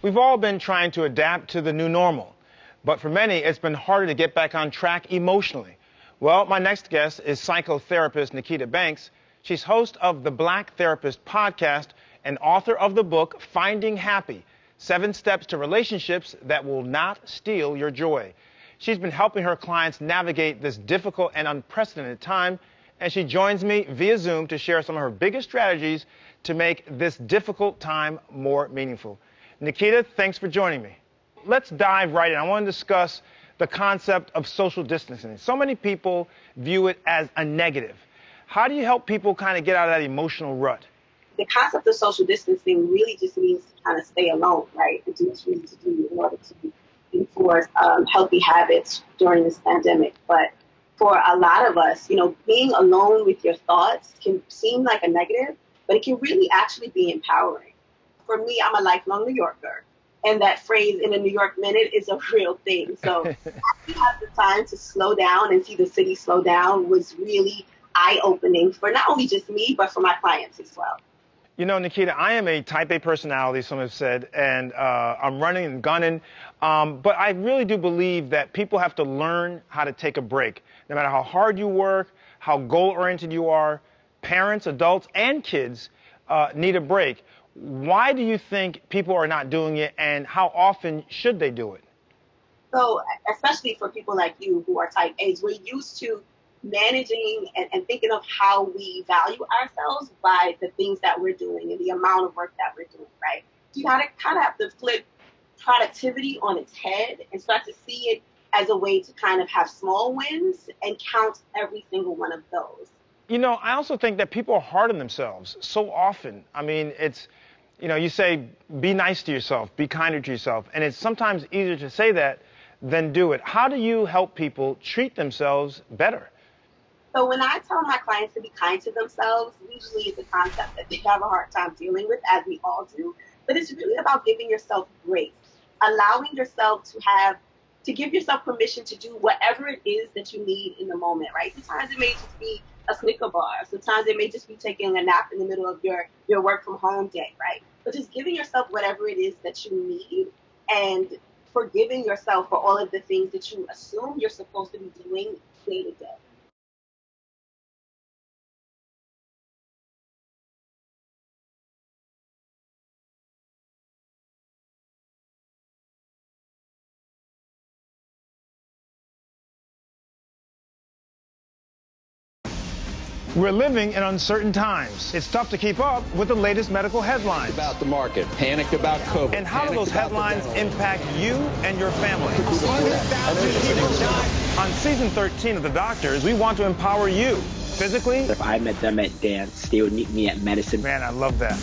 We've all been trying to adapt to the new normal, but for many, it's been harder to get back on track emotionally. Well, my next guest is psychotherapist Nikita Banks. She's host of the Black Therapist podcast and author of the book, Finding Happy, 7 Steps to Relationships That Will Not Steal Your Joy. She's been helping her clients navigate this difficult and unprecedented time, and she joins me via Zoom to share some of her biggest strategies to make this difficult time more meaningful. Nikita, thanks for joining me. Let's dive right in. I want to discuss the concept of social distancing. So many people view it as a negative. How do you help people kind of get out of that emotional rut? The concept of social distancing really just means to kind of stay alone, right? And do what you need to do in order to enforce healthy habits during this pandemic. But for a lot of us, being alone with your thoughts can seem like a negative, but it can really actually be empowering. For me, I'm a lifelong New Yorker, and that phrase "in a New York minute" is a real thing. So actually have the time to slow down and see the city slow down was really eye-opening for not only just me, but for my clients as well. Nikita, I am a type A personality, some have said, and I'm running and gunning, but I really do believe that people have to learn how to take a break. No matter how hard you work, how goal-oriented you are, parents, adults, and kids need a break. Why do you think people are not doing it, and how often should they do it? So, especially for people like you who are type A's, we're used to managing and thinking of how we value ourselves by the things that we're doing and the amount of work that we're doing, right? You kind of have to flip productivity on its head and start to see it as a way to kind of have small wins and count every single one of those. I also think that people are hard on themselves so often. I mean, it's, you say, be nice to yourself, be kinder to yourself. And it's sometimes easier to say that than do it. How do you help people treat themselves better? So when I tell my clients to be kind to themselves, usually it's a concept that they have a hard time dealing with, as we all do. But it's really about giving yourself grace, allowing yourself to give yourself permission to do whatever it is that you need in the moment, right? Sometimes it may just be a Snicker bar. Sometimes it may just be taking a nap in the middle of your work from home day, right? But just giving yourself whatever it is that you need and forgiving yourself for all of the things that you assume you're supposed to be doing day to day. We're living in uncertain times. It's tough to keep up with the latest medical headlines. About the market, panic about COVID. And how do those headlines impact you and your family? 100,000 people died. On season 13 of The Doctors, we want to empower you physically. If I met them at dance, they would meet me at medicine. Man, I love that.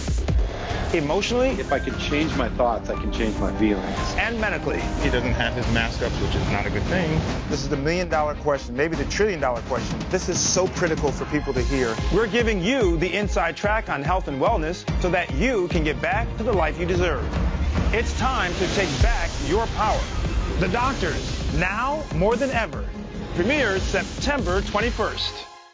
Emotionally. If I can change my thoughts, I can change my feelings. And medically. He doesn't have his mask up, which is not a good thing. This is the $1 million question, maybe the $1 trillion question. This is so critical for people to hear. We're giving you the inside track on health and wellness so that you can get back to the life you deserve. It's time to take back your power. The Doctors, now more than ever. Premieres September 21st.